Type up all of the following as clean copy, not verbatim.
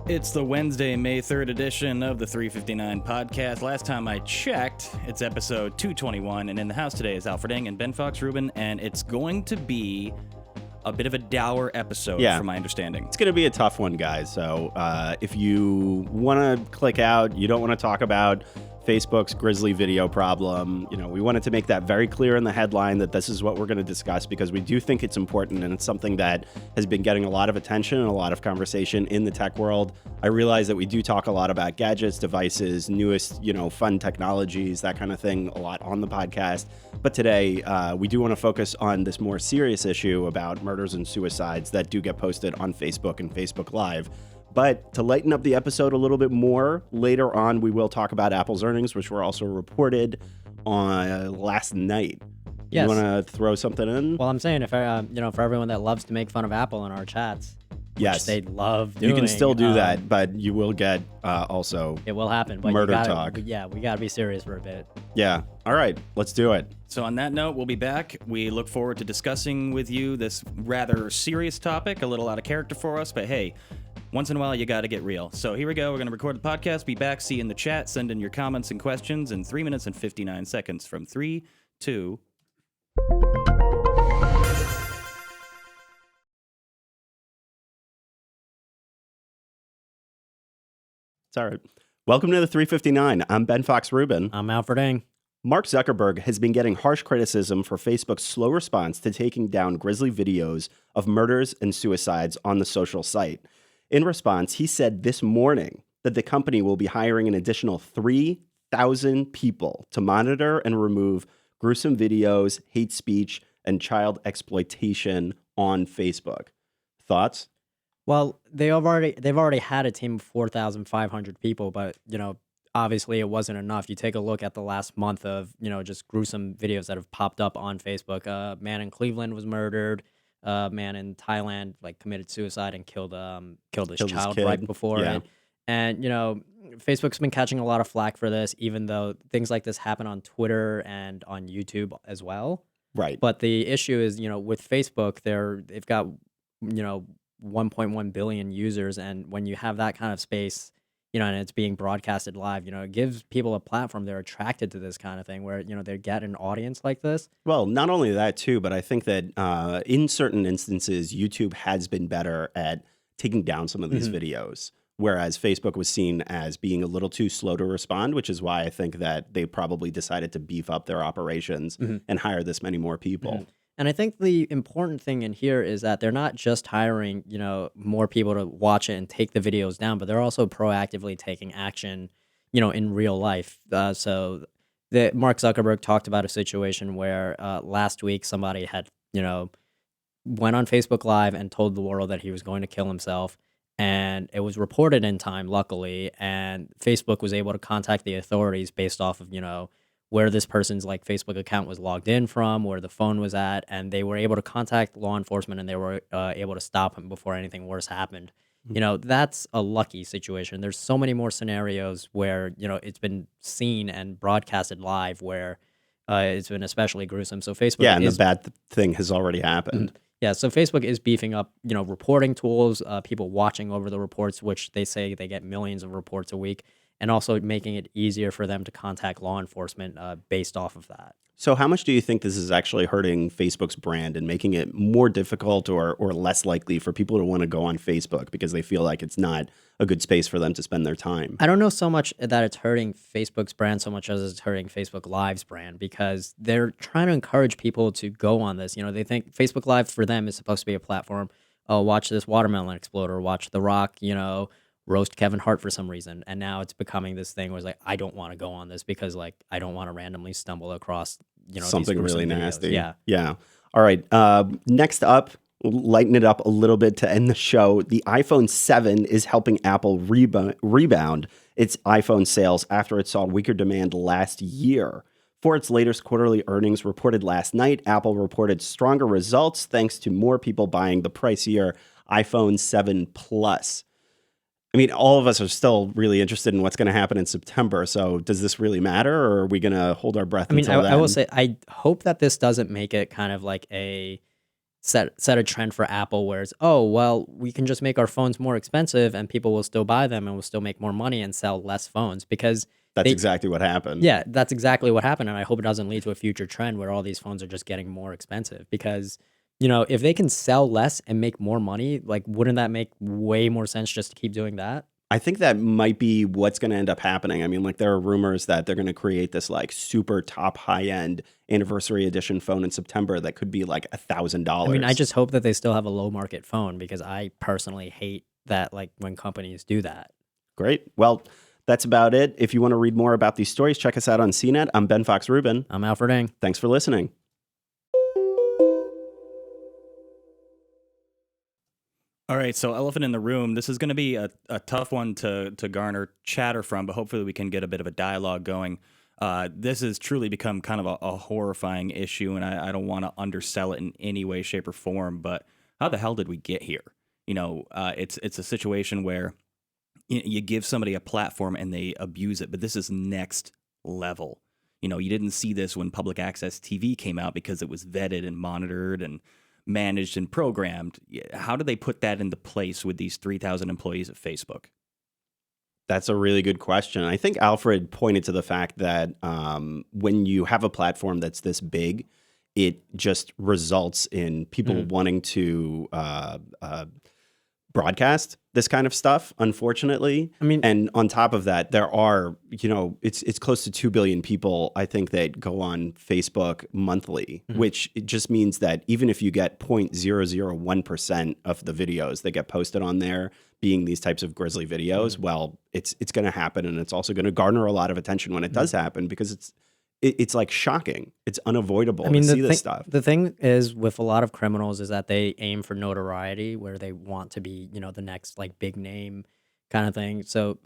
It's the Wednesday, May 3rd edition of the 359 podcast. Last time I checked, it's episode 221, and in the house today is Alfred and Ben Fox Rubin, and it's going to be a bit of a dour episode, from my understanding. It's going to be a tough one, guys. So if you want to click out, you don't want to talk about Facebook's grisly video problem, we wanted to make that very clear in the headline that this is what we're going to discuss because we do think it's important and it's something that has been getting a lot of attention and a lot of conversation in the tech world. I realize that we do talk a lot about gadgets, devices, newest, fun technologies, that kind of thing a lot on the podcast. But today, we do want to focus on this more serious issue about murders and suicides that do get posted on Facebook and Facebook Live. But to lighten up the episode a little bit more, later on we will talk about Apple's earnings, which were also reported on last night. Yes. You want to throw something in? Well, I'm saying if for everyone that loves to make fun of Apple in our chats, yes, which they love doing. You can still do that, but you will get also it will happen. But murder talk. We gotta be serious for a bit. Yeah. All right, let's do it. So on that note, we'll be back. We look forward to discussing with you this rather serious topic, a little out of character for us, but hey, once in a while, you got to get real. So here we go. We're going to record the podcast. Be back. See you in the chat. Send in your comments and questions in 3 minutes and 59 seconds from 3, 2. It's all right. Welcome to the 359. I'm Ben Fox Rubin. I'm Alfred Eng. Mark Zuckerberg has been getting harsh criticism for Facebook's slow response to taking down grisly videos of murders and suicides on the social site. In response, he said this morning that the company will be hiring an additional 3,000 people to monitor and remove gruesome videos, hate speech, and child exploitation on Facebook. Thoughts? Well, they've already had a team of 4,500 people, but obviously it wasn't enough. You take a look at the last month of just gruesome videos that have popped up on Facebook. A man in Cleveland was murdered. A man in Thailand committed suicide and killed his child right before it. And Facebook's been catching a lot of flack for this, even though things like this happen on Twitter and on YouTube as well. Right. But the issue is, with Facebook, they've got 1.1 billion users, and when you have that kind of space, and it's being broadcasted live, it gives people a platform. They're attracted to this kind of thing where, they get an audience like this. Well, not only that, too, but I think that in certain instances, YouTube has been better at taking down some of these videos, whereas Facebook was seen as being a little too slow to respond, which is why I think that they probably decided to beef up their operations and hire this many more people. And I think the important thing in here is that they're not just hiring, more people to watch it and take the videos down, but they're also proactively taking action, in real life. So Mark Zuckerberg talked about a situation where last week somebody had, went on Facebook Live and told the world that he was going to kill himself. And it was reported in time, luckily, and Facebook was able to contact the authorities based off of, where this person's Facebook account was logged in from, where the phone was at, and they were able to contact law enforcement and they were able to stop him before anything worse happened. That's a lucky situation. There's so many more scenarios where, it's been seen and broadcasted live where it's been especially gruesome. So Facebook and the bad thing has already happened. Yeah, so Facebook is beefing up, reporting tools, people watching over the reports, which they say they get millions of reports a week, and also making it easier for them to contact law enforcement based off of that. So how much do you think this is actually hurting Facebook's brand and making it more difficult or less likely for people to want to go on Facebook because they feel like it's not a good space for them to spend their time? I don't know so much that it's hurting Facebook's brand so much as it's hurting Facebook Live's brand, because they're trying to encourage people to go on this. They think Facebook Live for them is supposed to be a platform. Oh, watch this watermelon explode, or watch The Rock, roast Kevin Hart for some reason. And now it's becoming this thing where it's I don't want to go on this because I don't want to randomly stumble across, something really nasty. Yeah. Yeah. All right. Next up, lighten it up a little bit to end the show. The iPhone 7 is helping Apple rebound its iPhone sales after it saw weaker demand last year. For its latest quarterly earnings reported last night, Apple reported stronger results thanks to more people buying the pricier iPhone 7 Plus. I mean, all of us are still really interested in what's going to happen in September. So does this really matter, or are we going to hold our breath until then? I will say, I hope that this doesn't make it kind of like a set a trend for Apple where it's, oh, well, we can just make our phones more expensive and people will still buy them and will still make more money and sell less phones because That's they, exactly what happened. yeah, that's exactly what happened. And I hope it doesn't lead to a future trend where all these phones are just getting more expensive because, if they can sell less and make more money, like, wouldn't that make way more sense just to keep doing that? I think that might be what's going to end up happening. I mean, like there are rumors that they're going to create this like super top high end anniversary edition phone in September that could be like $1,000. I mean, I just hope that they still have a low market phone because I personally hate that, like, when companies do that. Great. Well, that's about it. If you want to read more about these stories, check us out on CNET. I'm Ben Fox Rubin. I'm Alfred Ng. Thanks for listening. All right, so elephant in the room. This is going to be a tough one to garner chatter from, but hopefully we can get a bit of a dialogue going. This has truly become kind of a horrifying issue, and I don't want to undersell it in any way, shape, or form. But how the hell did we get here? It's a situation where you give somebody a platform and they abuse it, but this is next level. You didn't see this when public access TV came out because it was vetted and monitored and managed and programmed. How do they put that into place with these 3,000 employees at Facebook? That's a really good question. I think Alfred pointed to the fact that when you have a platform that's this big, it just results in people wanting to broadcast this kind of stuff, unfortunately. I mean, and on top of that, there are, it's close to 2 billion people, I think, that go on Facebook monthly, which it just means that even if you get 0.001% of the videos that get posted on there being these types of grisly videos, well, it's going to happen. And it's also going to garner a lot of attention when it does happen because it's like shocking. It's unavoidable to see this stuff. The thing is with a lot of criminals is that they aim for notoriety where they want to be, the next like big name kind of thing. So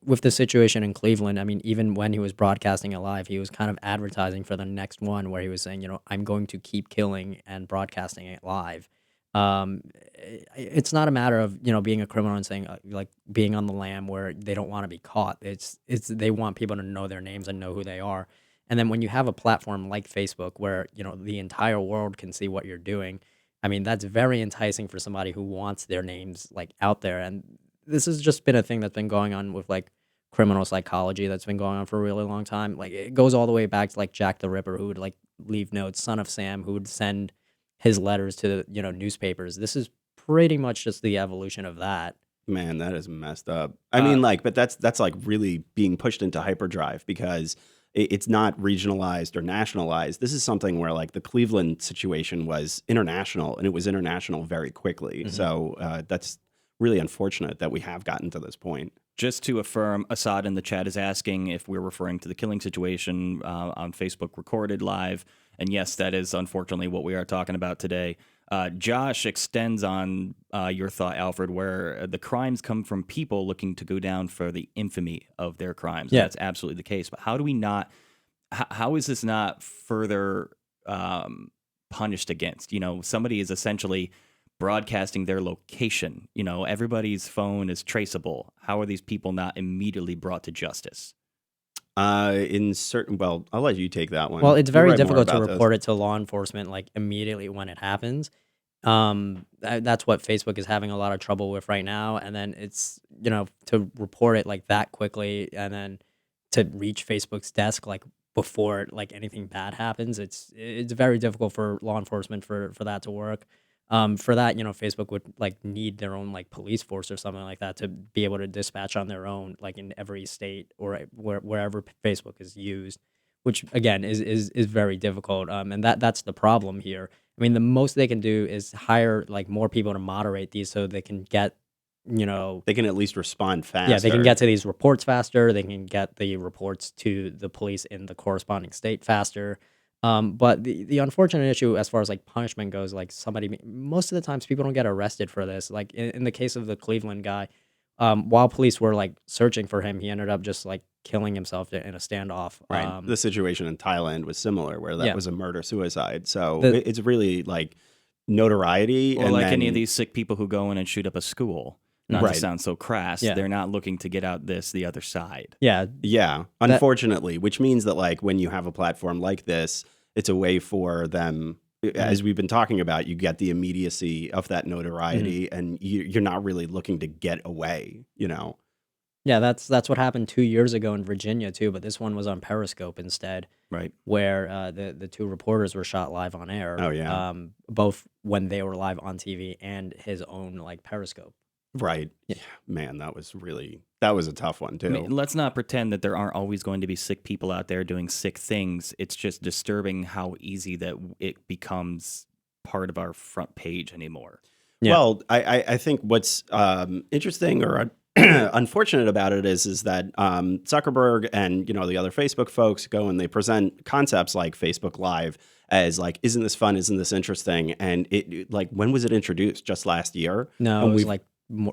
with the situation in Cleveland, I mean, even when he was broadcasting it live, he was kind of advertising for the next one where he was saying, I'm going to keep killing and broadcasting it live. It's not a matter of, being a criminal and saying like being on the lam where they don't want to be caught. It's they want people to know their names and know who they are. And then when you have a platform like Facebook where, the entire world can see what you're doing, I mean, that's very enticing for somebody who wants their names like out there. And this has just been a thing that's been going on with like criminal psychology that's been going on for a really long time. Like it goes all the way back to like Jack the Ripper, who would like leave notes, Son of Sam, who would send his letters to, newspapers. This is pretty much just the evolution of that. Man, that is messed up. I mean, like, but that's like really being pushed into hyperdrive because it's not regionalized or nationalized. This is something where like the Cleveland situation was international and it was international very quickly. So that's really unfortunate that we have gotten to this point. Just to affirm, Assad in the chat is asking if we're referring to the killing situation on Facebook recorded live. And yes, that is unfortunately what we are talking about today. Josh extends on your thought, Alfred, where the crimes come from people looking to go down for the infamy of their crimes. Yeah. That's absolutely the case. But how do we not, how is this not further punished against? Somebody is essentially broadcasting their location. Everybody's phone is traceable. How are these people not immediately brought to justice? Well, I'll let you take that one. Well, it's You very write more difficult to about report it to law enforcement like immediately when it happens. That's what Facebook is having a lot of trouble with right now. And then it's, to report it like that quickly and then to reach Facebook's desk like before like anything bad happens. It's very difficult for law enforcement for that to work. For that, Facebook would like need their own like police force or something like that to be able to dispatch on their own, like in every state or wherever Facebook is used, which again is very difficult. And that's the problem here. I mean, the most they can do is hire like more people to moderate these so they can get, they can at least respond faster. Yeah, they can get to these reports faster. They can get the reports to the police in the corresponding state faster. But the unfortunate issue as far as like punishment goes, like most of the times people don't get arrested for this. Like in the case of the Cleveland guy, while police were like searching for him, he ended up just like killing himself in a standoff. Right. The situation in Thailand was similar where that was a murder-suicide. So it's really like notoriety. Or and like then, any of these sick people who go in and shoot up a school. Not to sound so crass, they're not looking to get out the other side. Yeah, unfortunately, which means that like when you have a platform like this, it's a way for them as we've been talking about, you get the immediacy of that notoriety, and you're not really looking to get away, you know? Yeah, that's what happened 2 years ago in Virginia too, but this one was on Periscope instead, Right. where the two reporters were shot live on air. Oh, yeah. Both when they were live on TV and his own like Periscope. Right. Yeah. Man, that was a tough one, too. I mean, let's not pretend that there aren't always going to be sick people out there doing sick things. It's just disturbing how easy that it becomes part of our front page anymore. Yeah. Well, I think what's interesting or unfortunate about it is that Zuckerberg and the other Facebook folks go and they present concepts like Facebook Live as like, isn't this fun? Isn't this interesting? And it like, when was it introduced? Just last year? No, And it was we've- like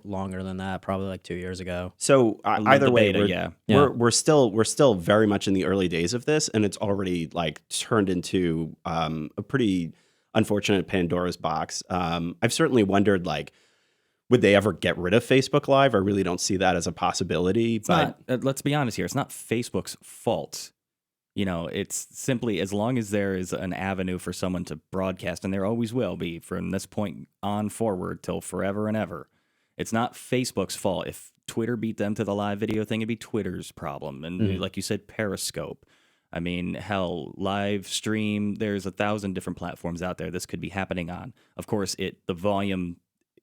longer than that, probably like 2 years ago. So Love either the way, beta, we're still very much in the early days of this, and it's already like turned into a pretty unfortunate Pandora's box. I've certainly wondered like, would they ever get rid of Facebook Live? I really don't see that as a possibility. It's not, let's be honest here. It's not Facebook's fault. It's simply as long as there is an avenue for someone to broadcast, and there always will be from this point on forward till forever and ever. It's not Facebook's fault. If Twitter beat them to the live video thing, it'd be Twitter's problem. And like you said, Periscope. I mean, hell, live stream, there's 1,000 different platforms out there this could be happening on. Of course, the volume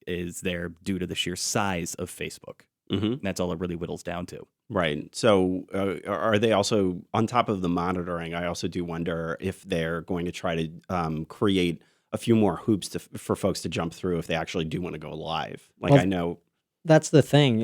is there due to the sheer size of Facebook. Mhm. And that's all it really whittles down to. Right. So are they also, on top of the monitoring, I also do wonder if they're going to try to create a few more hoops for folks to jump through if they actually do want to go live. Like, Well, I know. That's the thing.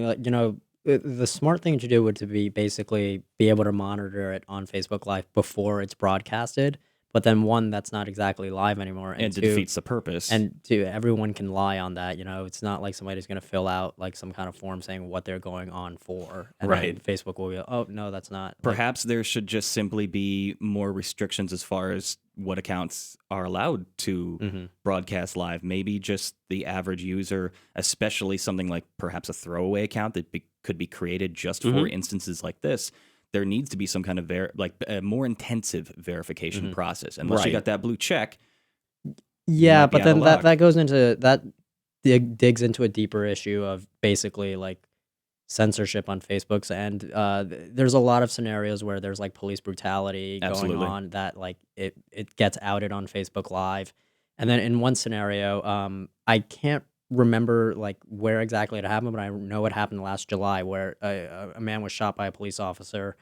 The smart thing to do would to be basically be able to monitor it on Facebook Live before it's broadcasted. But then one, that's not exactly live anymore, And it two, defeats the purpose. and two, everyone can lie on that. It's not like somebody's going to fill out like some kind of form saying what they're going on for, and then Right. Facebook will be, oh no, that's not. Like, Perhaps there should just simply be more restrictions as far as what accounts are allowed to broadcast live. Maybe just the average user, especially something like perhaps a throwaway account that could be created just for instances like this. There needs to be some kind of a more intensive verification process. Unless you Right. got that blue check. yeah, might be but out then of that luck. goes into that digs into a deeper issue of basically like censorship on Facebook's end. There's a lot of scenarios where there's like police brutality Absolutely. going on that like it gets outed on Facebook Live. And then in one scenario, I can't remember like where exactly it happened, but I know it happened last July where a man was shot by a police officer,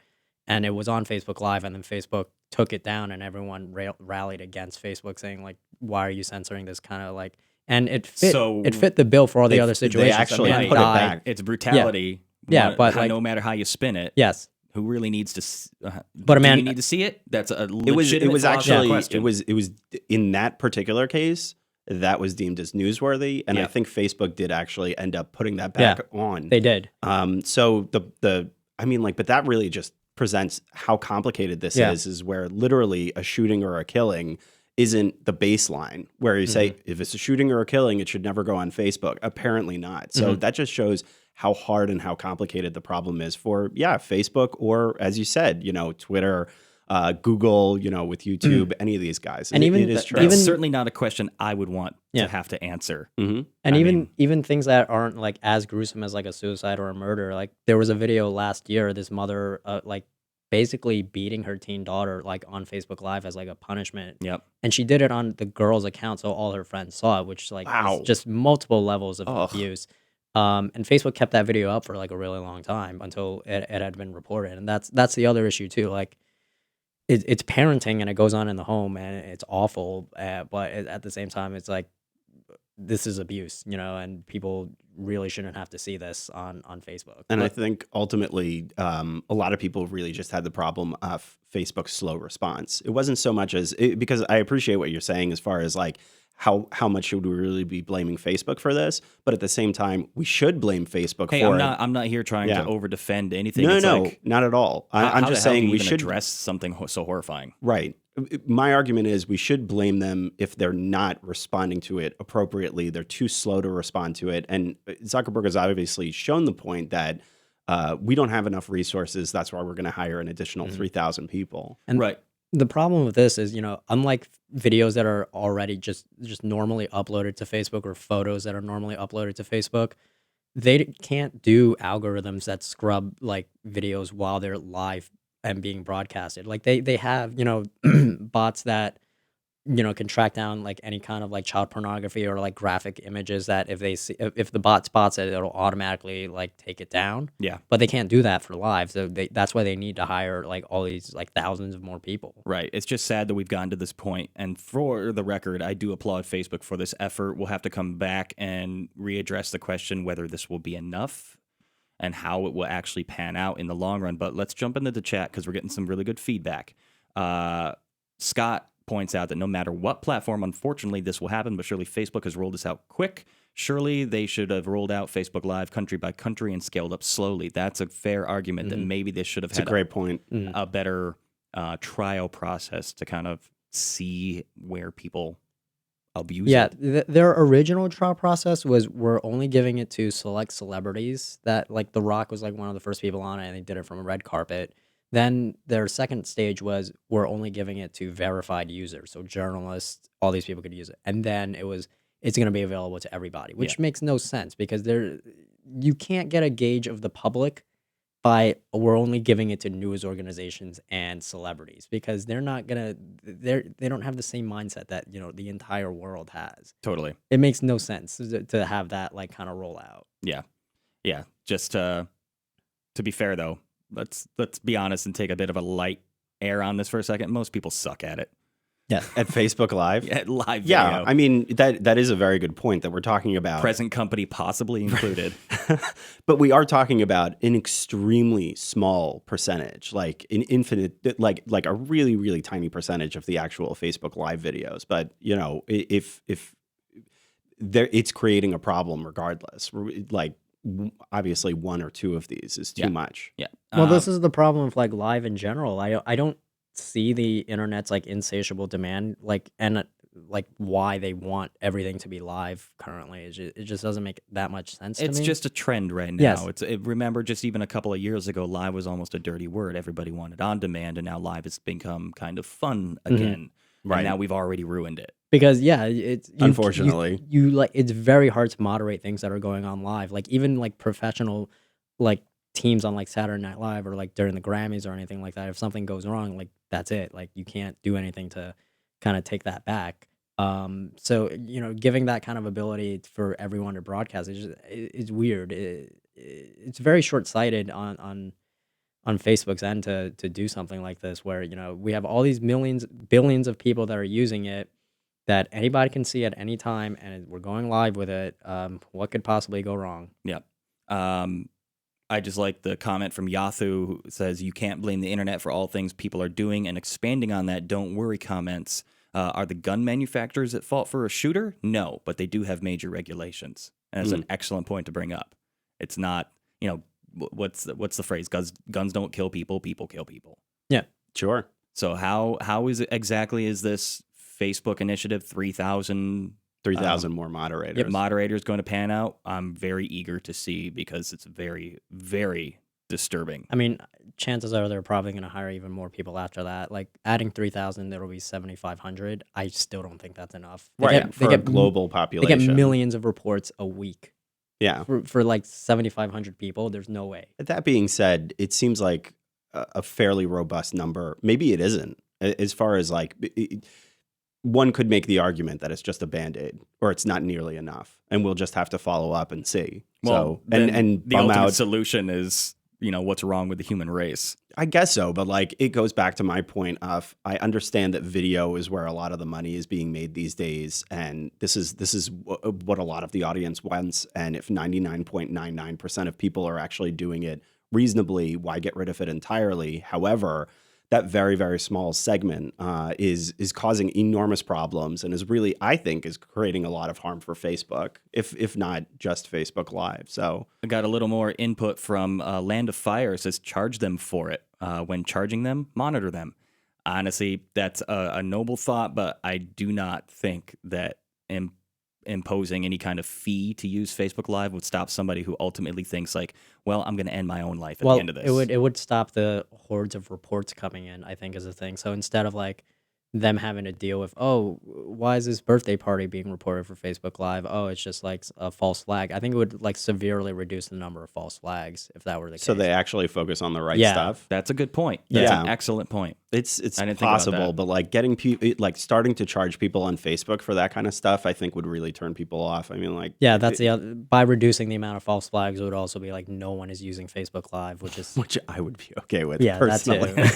and it was on Facebook Live, and then Facebook took it down, and everyone rallied against Facebook, saying like, "Why are you censoring this?" Kind of like, and it fit the bill for all the They- other they situations. actually Somebody put it died. back. It's brutality. Yeah, but like, no matter how you spin it, yes, who really needs to? But a man- do you need to see it? That's a It was legitimate actually question. it was in that particular case that was deemed as newsworthy, and I Yeah. think Facebook did actually end up putting that back on. they did. So I mean, like, but that really just presents how complicated this Yeah. is where literally a shooting or a killing isn't the baseline, where you say if it's a shooting or a killing, it should never go on Facebook. Apparently not. So that just shows how hard and how complicated the problem is for Facebook, or as you said, Twitter, Google, with YouTube, any of these guys. And even it is th- true. That's even- certainly not a question I would want Yeah. to have to answer. Mhm. And I even mean- even things that aren't like as gruesome as like a suicide or a murder. Like there was a video last year, this mother like basically beating her teen daughter like on Facebook Live as like a punishment. Yep. And she did it on the girl's account, so all her friends saw it, which like Wow. is just multiple levels of Ugh. abuse. And Facebook kept that video up for like a really long time until it had been reported. And that's the other issue too. Like it's parenting, and it goes on in the home, and it's awful. But at the same time, it's like this is abuse, and people really shouldn't have to see this on Facebook. And I But- think ultimately, a lot of people really just had the problem of Facebook's slow response. It wasn't so much as because I appreciate what you're saying as far as like how much should we really be blaming Facebook for this, but at the same time, we should blame Facebook Hey, for I'm not here trying Yeah. to over defend anything. No, It's no, like, not at all. I'm how just the hell do saying you we even should address something so horrifying. Right. My argument is we should blame them if they're not responding to it appropriately. They're too slow to respond to it. And Zuckerberg has obviously shown the point that we don't have enough resources. That's why we're going to hire an additional 3,000 people. And Right. The problem with this is, unlike videos that are already just normally uploaded to Facebook or photos that are normally uploaded to Facebook, can't do algorithms that scrub like videos while they're live and being broadcasted. Like they have, bots that can track down like any kind of like child pornography or like graphic images that if they see if the bot spots it, it'll automatically like take it down. Yeah. But they can't do that for live, so that's why they need to hire like all these like thousands of more people. Right. It's just sad that we've gotten to this point. And for the record, I do applaud Facebook for this effort. We'll have to come back and readdress the question whether this will be enough and how it will actually pan out in the long run. But let's jump into the chat because we're getting some really good feedback. Scott points out that no matter what platform, unfortunately, this will happen, but surely Facebook has rolled this out quick. Surely they should have rolled out Facebook Live country by country and scaled up slowly. That's a fair argument that maybe this should have It's a had great point. a better trial process to kind of see where people abuse Yeah, it. their original trial process was we're only giving it to select celebrities. That like The Rock was like one of the first people on it, and they did it from a red carpet. Then their second stage was we're only giving it to verified users, so journalists, all these people could use it. And then it's going to be available to everybody, which makes no sense because you can't get a gauge of the public by we're only giving it to news organizations and celebrities because they're not gonna they don't have the same mindset that the entire world has. Totally. It makes no sense to have that like kind of roll out. Yeah. Yeah. Just to be fair though, let's be honest and take a bit of a light air on this for a second. Most people suck at it. Yeah. At Facebook Live? Yeah, live Yeah, video. I mean, that is a very good point that we're talking about. Present company possibly included. But we are talking about an extremely small percentage, like an infinite, like a really, really tiny percentage of the actual Facebook Live videos. But, if there, it's creating a problem regardless. Like, obviously, one or two of these is too much. Yeah. Well, this is the problem with like live in general. I don't see the internet's like insatiable demand and like why they want everything to be live currently. It just doesn't make that much sense to me. It's just a trend right now. Yes. Remember, just even a couple of years ago, live was almost a dirty word. Everybody wanted on demand, and now live has become kind of fun again. Right. And now we've already ruined it. Because it's Unfortunately. you like it's very hard to moderate things that are going on live. Like even like professional like teams on like Saturday Night Live or like during the Grammys or anything like that. If something goes wrong, like that's it. Like you can't do anything to kind of take that back. So giving that kind of ability for everyone to broadcast is weird. It's very short sighted on Facebook's end to do something like this, where we have all these billions of people that are using it that anybody can see at any time, and we're going live with it. What could possibly go wrong? Yep. I just like the comment from Yahoo who says, you can't blame the internet for all things people are doing. And expanding on that, don't worry comments. Are the gun manufacturers at fault for a shooter? No, but they do have major regulations. And that's an excellent point to bring up. It's not, what's the phrase? Guns don't kill people, people kill people. Yeah. Sure. So how is it exactly is this Facebook initiative 3,000 more moderators. Moderators going to pan out? I'm very eager to see because it's very, very disturbing. I mean, chances are they're probably going to hire even more people after that. Like adding 3,000, there will be 7,500. I still don't think that's enough. For a global population. They get millions of reports a week. Yeah. For like 7,500 people, there's no way. That being said, it seems like a fairly robust number. Maybe it isn't. As far as like, one could make the argument that it's just a Band-Aid or it's not nearly enough, and we'll just have to follow up and see. Well, so and the ultimate solution is what's wrong with the human race. I guess so, but like it goes back to my point of I understand that video is where a lot of the money is being made these days, and this is what a lot of the audience wants. And if 99.99% of people are actually doing it reasonably, why get rid of it entirely? However, that very, very small segment is causing enormous problems and is really, I think, is creating a lot of harm for Facebook, if not just Facebook Live. So I got a little more input from Land of Fire. It says charge them for it. When charging them, monitor them. Honestly, that's a noble thought, but I do not think that imposing any kind of fee to use Facebook Live would stop somebody who ultimately thinks like, well, I'm going to end my own life at the end of this. It would stop the hordes of reports coming in, I think, is a thing. So instead of like them having to deal with, oh, why is this birthday party being reported for Facebook Live? Oh, it's just like a false flag. I think it would like severely reduce the number of false flags if that were the case. So they actually focus on the right Yeah. stuff. That's a good point. That's Yeah. an excellent point. It's I didn't think about possible, that. but like getting people, like starting to charge people on Facebook for that kind of stuff, I think would really turn people off. I mean, like, Yeah, that's the other, by reducing the amount of false flags, it would also be like no one is using Facebook Live, which is which I would be okay with. yeah, personally. that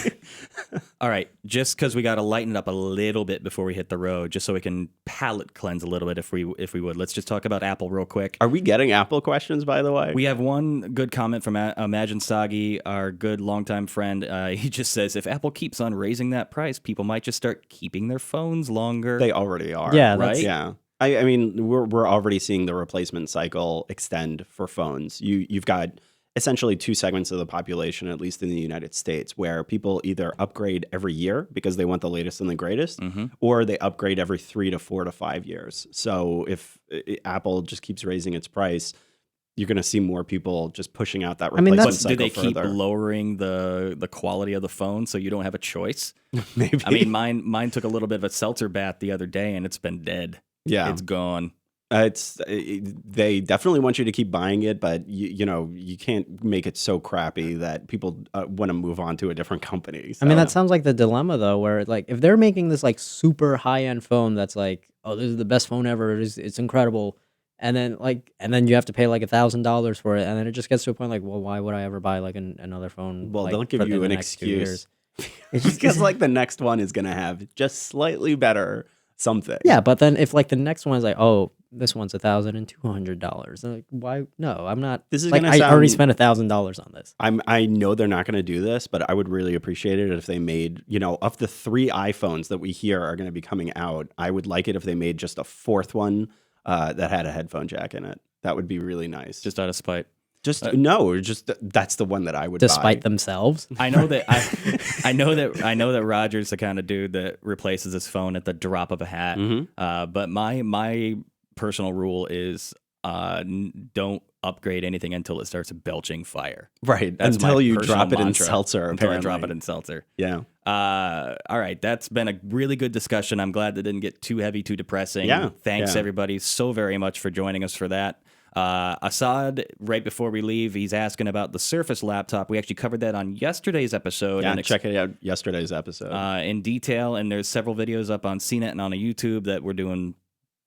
too. All right, just because we got to lighten it up a little bit before we hit the road, just so we can palate cleanse a little bit, if we would. Let's just talk about Apple real quick. Are we getting Apple questions, by the way? We have one good comment from Imagine Sagi, our good longtime friend. He just says, if Apple keeps on raising that price, people might just start keeping their phones longer. They already are. Yeah, right? that's- Yeah. I mean, we're already seeing the replacement cycle extend for phones. You've got essentially two segments of the population, at least in the United States, where people either upgrade every year because they want the latest and the greatest, or they upgrade every 3 to 4 to 5 years. So if Apple just keeps raising its price, you're going to see more people just pushing out that I mean, replacement that's- Do cycle they keep further. lowering the quality of the phone so you don't have a choice? Maybe. I mean, mine took a little bit of a seltzer bath the other day, and it's been dead. yeah. It's gone. They definitely want you to keep buying it, but you can't make it so crappy that people want to move on to a different company. I mean, So- that sounds like the dilemma though, where like if they're making this like super high end phone that's like, oh, this is the best phone ever, it's incredible, and then you have to pay like $1,000 for it, and then it just gets to a point like, well, why would I ever buy like another phone? Well, like, they'll give for you the an next 2 excuse. years? It's just because like the next one is going to have just slightly better something. Yeah, but then if like the next one is like, oh, this one's $1,200, like why? No, I'm not. This is like gonna I already sound- spent $1,000 on this. I know they're not going to do this, but I would really appreciate it if they made, of the 3 iPhones that we hear are going to be coming out, I would like it if they made just a 4th one that had a headphone jack in it. That would be really nice. Just out of spite. Just that's the one that I would Despite buy. themselves. I know that I know that Roger's the kind of dude that replaces his phone at the drop of a hat. But my personal rule is don't upgrade anything until it starts belching fire. Right. That's until my you personal drop it in mantra. seltzer. Until I Apparently. drop it in seltzer. Yeah. All right, that's been a really good discussion. I'm glad that didn't get too heavy, too depressing. Yeah, Thanks yeah. everybody so very much for joining us for that. Assad, right before we leave, he's asking about the Surface laptop. We actually covered that on yesterday's episode. Yeah. and Check it out. Yesterday's episode. in detail, and there's several videos up on CNET and on a YouTube that we're doing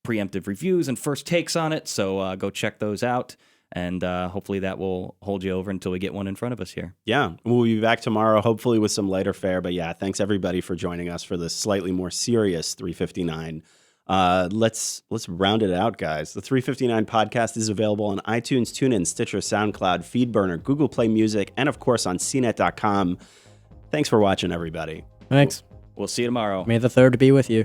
preemptive reviews and first takes on it. So go check those out, and hopefully that will hold you over until we get one in front of us here. Yeah, we'll be back tomorrow, hopefully with some lighter fare. But yeah, thanks everybody for joining us for this slightly more serious 359. Let's round it out, guys. The 359 podcast is available on iTunes, TuneIn, Stitcher, SoundCloud, FeedBurner, Google Play Music, and of course on CNET.com. Thanks for watching, everybody. Thanks. We'll see you tomorrow. May the 3rd be with you.